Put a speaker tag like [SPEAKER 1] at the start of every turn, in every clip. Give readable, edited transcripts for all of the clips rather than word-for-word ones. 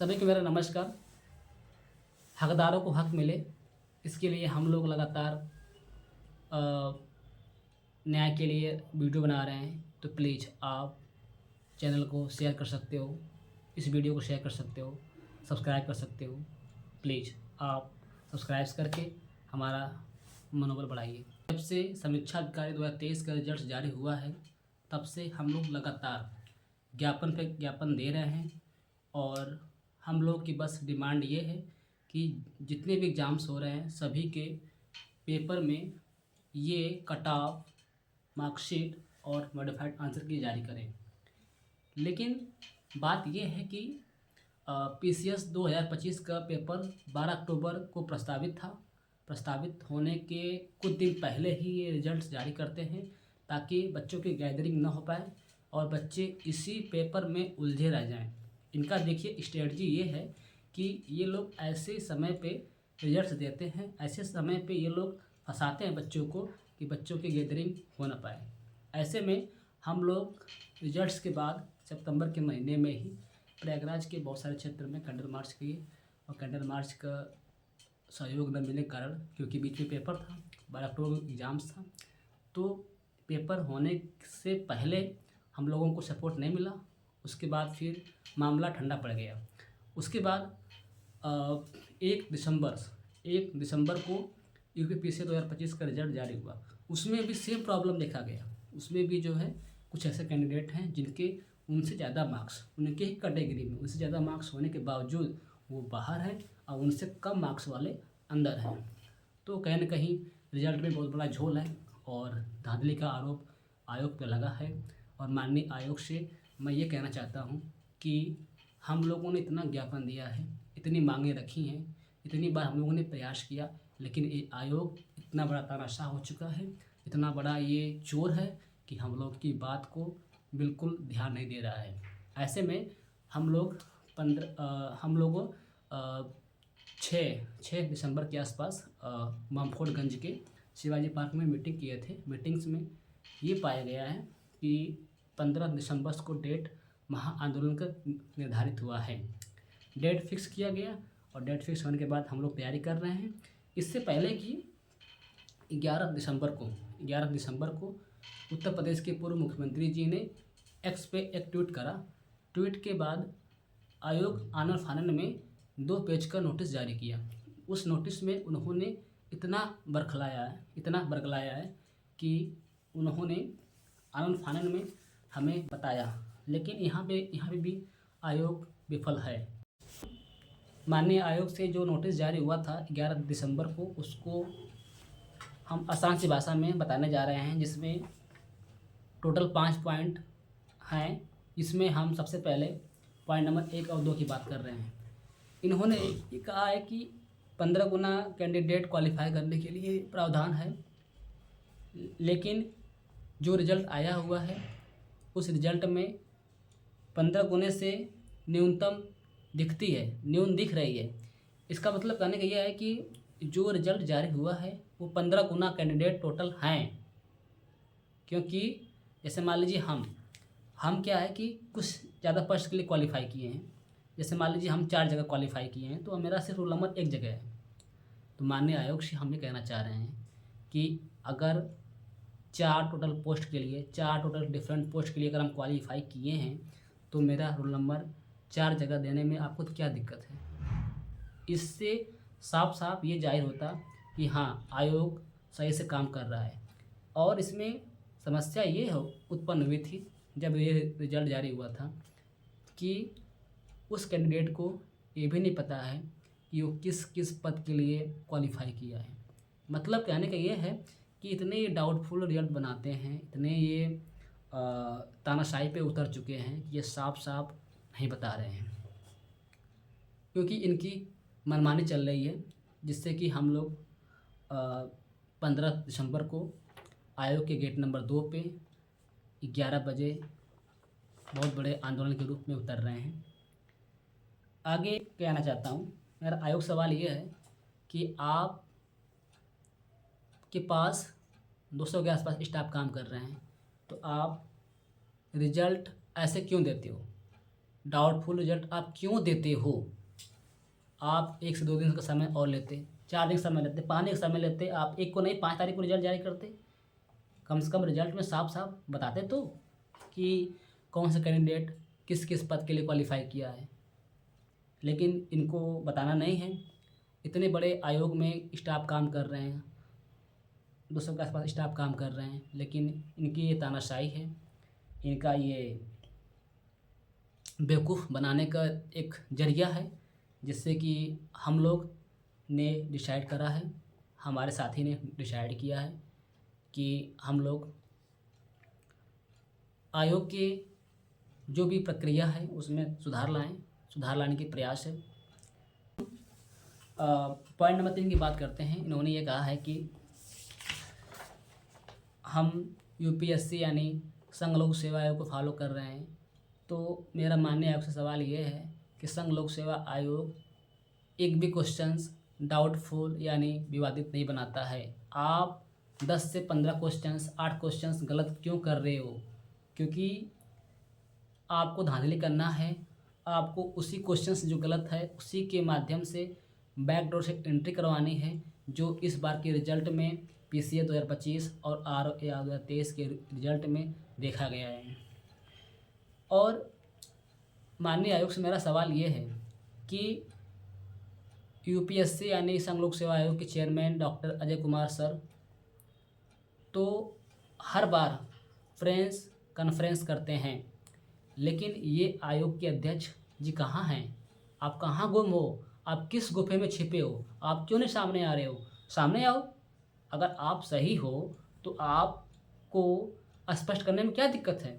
[SPEAKER 1] सभी को मेरा नमस्कार। हकदारों को हक मिले, इसके लिए हम लोग लगातार अ, न्याय के लिए वीडियो बना रहे हैं। तो प्लीज़ आप चैनल को शेयर कर सकते हो, इस वीडियो को शेयर कर सकते हो, सब्सक्राइब कर सकते हो। प्लीज़ आप सब्सक्राइब करके हमारा मनोबल बढ़ाइए। जब से समीक्षा अधिकारी 2023 का रिजल्ट जारी हुआ है, तब से हम लोग लगातार ज्ञापन पे ज्ञापन दे रहे हैं। और हम लोग की बस डिमांड ये है कि जितने भी एग्ज़ाम्स हो रहे हैं सभी के पेपर में ये कट ऑफ, मार्कशीट और मॉडिफाइड आंसर की जारी करें। लेकिन बात ये है कि पीसीएस 2025 का पेपर 12 अक्टूबर को प्रस्तावित था। प्रस्तावित होने के कुछ दिन पहले ही ये रिजल्ट्स जारी करते हैं, ताकि बच्चों की गैदरिंग ना हो पाए और बच्चे इसी पेपर में उलझे रह जाएं। इनका देखिए स्ट्रेटजी ये है कि ये लोग ऐसे समय पे रिजल्ट्स देते हैं, ऐसे समय पे ये लोग फंसाते हैं बच्चों को कि बच्चों की गैदरिंग हो ना पाए। ऐसे में हम लोग रिजल्ट्स के बाद सितंबर के महीने में ही प्रयागराज के बहुत सारे क्षेत्र में कैंडल मार्च किए। और कैंडल मार्च का सहयोग न मिलने के कारण, क्योंकि बीच में पेपर था, 12 अक्टूबर एग्ज़ाम्स था, तो पेपर होने से पहले हम लोगों को सपोर्ट नहीं मिला। उसके बाद फिर मामला ठंडा पड़ गया। उसके बाद 1 दिसंबर को यूपीपीएससी 2025 का रिजल्ट जारी हुआ। उसमें भी सेम प्रॉब्लम देखा गया। उसमें भी जो है कुछ ऐसे कैंडिडेट हैं जिनके उनसे ज़्यादा मार्क्स, उनके ही कैटेगरी में उनसे ज़्यादा मार्क्स होने के बावजूद वो बाहर हैं और उनसे कम मार्क्स वाले अंदर हैं। तो कहीं ना कहीं रिजल्ट में बहुत बड़ा झोल है और धांधली का आरोप आयोग पर लगा है। और माननीय आयोग से मैं ये कहना चाहता हूँ कि हम लोगों ने इतना ज्ञापन दिया है, इतनी मांगें रखी हैं, इतनी बार हम लोगों ने प्रयास किया, लेकिन ये आयोग इतना बड़ा तानाशाह हो चुका है, इतना बड़ा ये चोर है कि हम लोग की बात को बिल्कुल ध्यान नहीं दे रहा है। ऐसे में हम लोग हम लोग 6 दिसंबर के आसपास मामफोर्डगंज के शिवाजी पार्क में मीटिंग किए थे। मीटिंग्स में ये पाया गया है कि 15 दिसंबर को डेट महाआंदोलन का निर्धारित हुआ है। डेट फिक्स किया गया और डेट फिक्स होने के बाद हम लोग तैयारी कर रहे हैं। इससे पहले कि 11 दिसंबर को उत्तर प्रदेश के पूर्व मुख्यमंत्री जी ने एक्स पे एक ट्वीट करा। ट्वीट के बाद आयोग आनन फानन में 2 पेज का नोटिस जारी किया। उस नोटिस में उन्होंने इतना बरगलाया है कि उन्होंने आनन फानन में हमें बताया, लेकिन यहाँ पे भी आयोग विफल है। माननीय आयोग से जो नोटिस जारी हुआ था 11 दिसंबर को, उसको हम आसान सी भाषा में बताने जा रहे हैं, जिसमें टोटल 5 पॉइंट हैं। इसमें हम सबसे पहले पॉइंट नंबर 1 और 2 की बात कर रहे हैं। इन्होंने ये कहा है कि 15 गुना कैंडिडेट क्वालिफाई करने के लिए प्रावधान है, लेकिन जो रिज़ल्ट आया हुआ है उस रिज़ल्ट में 15 गुने से न्यूनतम न्यून दिख रही है। इसका मतलब कहने का यह है कि जो रिज़ल्ट जारी हुआ है वो 15 गुना कैंडिडेट टोटल हैं। क्योंकि जैसे मान लीजिए हम क्या है कि कुछ ज़्यादा पोस्ट के लिए क्वालिफ़ाई किए हैं। जैसे मान लीजिए हम 4 जगह क्वालिफ़ाई किए हैं, तो मेरा सिर्फ रोल नंबर 1 जगह है। तो माननीय आयोग से हम ये कहना चाह रहे हैं कि अगर 4 टोटल डिफरेंट पोस्ट के लिए अगर हम क्वालिफ़ाई किए हैं, तो मेरा रोल नंबर 4 जगह देने में आपको क्या दिक्कत है? इससे साफ साफ ये जाहिर होता कि हाँ, आयोग सही से काम कर रहा है। और इसमें समस्या ये उत्पन्न हुई थी जब ये रिज़ल्ट जारी हुआ था कि उस कैंडिडेट को ये भी नहीं पता है कि वो किस किस पद के लिए क्वालिफ़ाई किया है। मतलब कहने का ये है कि इतने ये डाउटफुल रिजल्ट बनाते हैं, इतने ये तानाशाही पे उतर चुके हैं कि ये साफ साफ नहीं बता रहे हैं, क्योंकि इनकी मनमानी चल रही है। जिससे कि हम लोग 15 दिसंबर को आयोग के गेट नंबर 2 पे 11 बजे बहुत बड़े आंदोलन के रूप में उतर रहे हैं। आगे कहना चाहता हूँ, मेरा आयोग सवाल ये है कि आप के पास 200 के आसपास स्टाफ काम कर रहे हैं, तो आप रिज़ल्ट ऐसे क्यों देते हो? डाउटफुल रिजल्ट आप क्यों देते हो? आप 1 से 2 दिन का समय और लेते, 4 दिन का समय लेते, 5 दिन का समय लेते, आप 1 को नहीं 5 तारीख को रिजल्ट जारी करते। कम से कम रिजल्ट में साफ-साफ बताते तो कि कौन सा कैंडिडेट किस-किस पद के लिए क्वालीफ़ाई किया है। लेकिन इनको बताना नहीं है। इतने बड़े आयोग में स्टाफ काम कर रहे हैं, 200 के आस-पास स्टाफ काम कर रहे हैं, लेकिन इनकी ये तानाशाही है, इनका ये बेवकूफ़ बनाने का एक ज़रिया है, जिससे कि हम लोग ने डिसाइड करा है, हमारे साथी ने डिसाइड किया है कि हम लोग आयोग की जो भी प्रक्रिया है उसमें सुधार लाने के प्रयास है। पॉइंट नंबर 3 की बात करते हैं। इन्होंने ये कहा है कि हम यूपीएससी यानी संघ लोक सेवा आयोग को फॉलो कर रहे हैं। तो मेरा माननीय आयोग से सवाल ये है कि संघ लोक सेवा आयोग एक भी क्वेश्चंस डाउटफुल यानी विवादित नहीं बनाता है। आप 10 से 15 क्वेश्चंस 8 क्वेश्चंस गलत क्यों कर रहे हो? क्योंकि आपको धांधली करना है, आपको उसी क्वेश्चंस जो गलत है उसी के माध्यम से बैकडोर से एंट्री करवानी है, जो इस बार के रिजल्ट में पीसीए 2025 और आरओए 2023 के रिजल्ट में देखा गया है। और माननीय आयोग से मेरा सवाल ये है कि यूपीएससी यानी संघ लोक सेवा आयोग के chairman doctor Ajay Kumar sir तो हर बार प्रेस कॉन्फ्रेंस करते हैं, लेकिन ये आयोग के अध्यक्ष जी कहाँ हैं? आप कहाँ गुम हो? आप किस गुफे में छिपे हो? आप क्यों नहीं सामने आ रहे हो? सामने आओ। अगर आप सही हो तो आपको स्पष्ट करने में क्या दिक्कत है?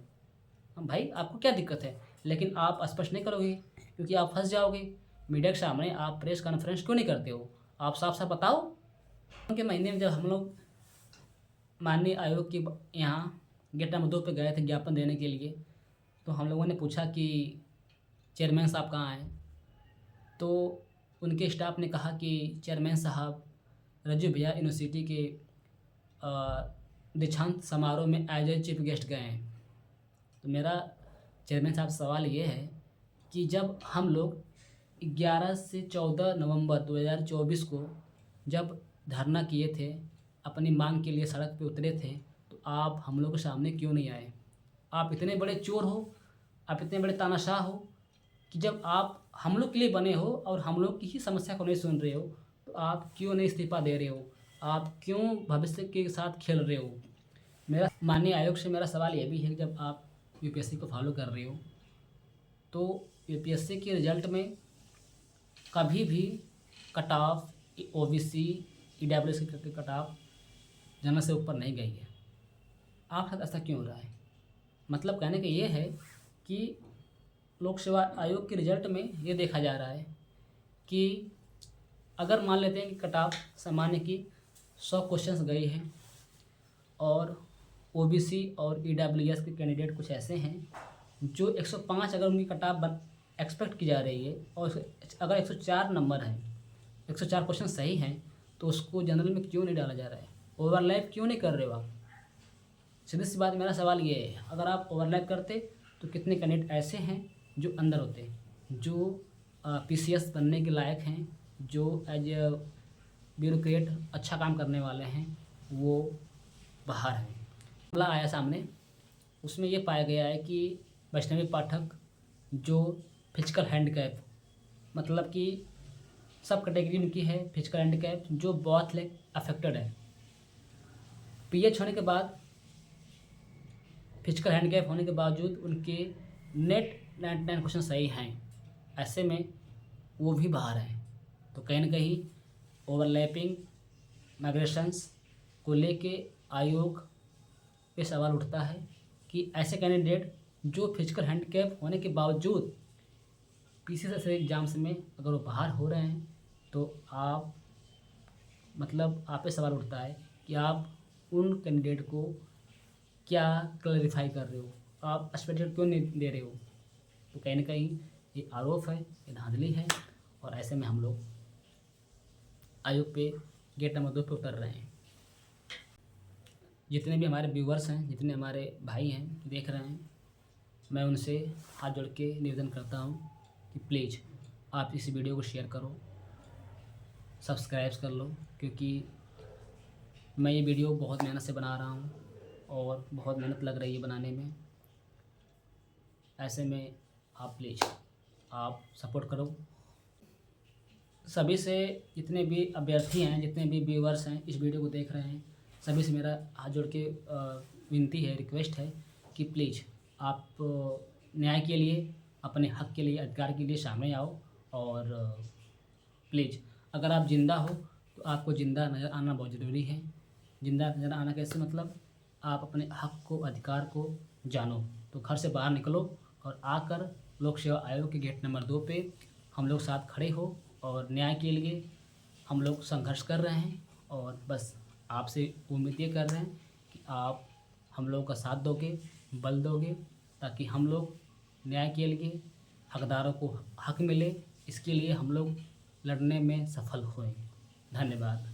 [SPEAKER 1] भाई आपको क्या दिक्कत है? लेकिन आप स्पष्ट नहीं करोगे क्योंकि आप फंस जाओगे। मीडिया के सामने आप प्रेस कॉन्फ्रेंस क्यों नहीं करते हो? आप साफ-साफ बताओ। उनके महीने में जब हम लोग माननीय आयोग के यहाँ गेट नंबर 2 पे गए थे ज्ञापन देने के लिए, तो हम लोगों ने पूछा कि चेयरमैन साहब कहाँ हैं? तो उनके स्टाफ ने कहा कि चेयरमैन साहब रज्जू भैया यूनिवर्सिटी के दीक्षांत समारोह में एज ए चीफ गेस्ट गए हैं। तो मेरा चेयरमैन साहब से सवाल ये है कि जब हम लोग 11 से 14 नवंबर 2024 को जब धरना किए थे, अपनी मांग के लिए सड़क पे उतरे थे, तो आप हम लोग के सामने क्यों नहीं आए? आप इतने बड़े चोर हो, आप इतने बड़े तानाशाह हो कि जब आप हम लोग के लिए बने हो और हम लोग की ही समस्या को नहीं सुन रहे हो, तो आप क्यों नहीं इस्तीफ़ा दे रहे हो? आप क्यों भविष्य के साथ खेल रहे हो? मेरा माननीय आयोग से मेरा सवाल ये भी है कि जब आप यूपीएससी को फॉलो कर रहे हो, तो यूपीएससी के रिज़ल्ट में कभी भी कट ऑफ ओबीसी ईडब्ल्यूएस की कट ऑफ जनरल से ऊपर नहीं गई है। आपके साथ ऐसा क्यों हो रहा है? मतलब कहने का ये है कि लोक सेवा आयोग के रिज़ल्ट में ये देखा जा रहा है कि अगर मान लेते हैं कि कट ऑफ सामान्य की 100 क्वेश्चंस गई हैं और ओबीसी और ईडब्ल्यूएस के कैंडिडेट कुछ ऐसे हैं जो 105 अगर उनकी कट ऑफ एक्सपेक्ट की जा रही है और अगर 104 नंबर है, 104 क्वेश्चन सही हैं, तो उसको जनरल में क्यों नहीं डाला जा रहा है? ओवरलैप क्यों नहीं कर रहे हो आप? सीधी सी बात मेरा सवाल ये है, अगर आप ओवरलैप करते तो कितने कैंडिडेट ऐसे हैं जो अंदर होते, जो पीसीएस बनने के लायक हैं, जो एज ए ब्यूरोक्रेट अच्छा काम करने वाले हैं, वो बाहर हैं। मामला आया सामने, उसमें ये पाया गया है कि वैष्णवी पाठक जो फिजिकल हैंडीकैप मतलब कि सब कैटेगरी उनकी है, फिजिकल हैंडीकैप जो बहुत लेग अफेक्टेड है, पीएच होने के बाद फिजिकल हैंडीकैप होने के बावजूद उनके नेट 99 क्वेश्चन सही हैं, ऐसे में वो भी बाहर हैं। तो कहीं ना कहीं ओवरलैपिंग माइग्रेशंस को लेके आयोग पे सवाल उठता है कि ऐसे कैंडिडेट जो फिजिकल हैंडीकैप होने के बावजूद पीसीएस एग्जाम्स में अगर वो बाहर हो रहे हैं, तो आप मतलब आप पे सवाल उठता है कि आप उन कैंडिडेट को क्या क्लैरिफाई कर रहे हो? आप सर्टिफिकेट क्यों नहीं दे रहे हो? तो कहीं ना कहीं ये आरोप है, ये धांधली है और ऐसे में हम लोग आयोग पे गेट नंबर 2 पे उतर रहे हैं। जितने भी हमारे व्यूवर्स हैं, जितने हमारे भाई हैं देख रहे हैं, मैं उनसे हाथ जोड़ के निवेदन करता हूँ कि प्लीज़ आप इस वीडियो को शेयर करो, सब्सक्राइब कर लो, क्योंकि मैं ये वीडियो बहुत मेहनत से बना रहा हूँ और बहुत मेहनत लग रही है बनाने में। ऐसे में आप प्लीज़ आप सपोर्ट करो। सभी से, जितने भी अभ्यर्थी हैं, जितने भी व्यूअर्स हैं, इस वीडियो को देख रहे हैं, सभी से मेरा हाथ जोड़ के विनती है, रिक्वेस्ट है कि प्लीज़ आप न्याय के लिए, अपने हक के लिए, अधिकार के लिए सामने आओ। और प्लीज़ अगर आप ज़िंदा हो तो आपको ज़िंदा नज़र आना बहुत ज़रूरी है। ज़िंदा नज़र आना कैसे, मतलब आप अपने हक को, अधिकार को जानो। तो घर से बाहर निकलो और आकर लोक सेवा आयोग के गेट नंबर 2 पे हम लोग साथ खड़े हो और न्याय के लिए हम लोग संघर्ष कर रहे हैं। और बस आपसे उम्मीद ये कर रहे हैं कि आप हम लोग का साथ दोगे, बल दोगे, ताकि हम लोग न्याय के लिए, हकदारों को हक मिले, इसके लिए हम लोग लड़ने में सफल हुए। धन्यवाद।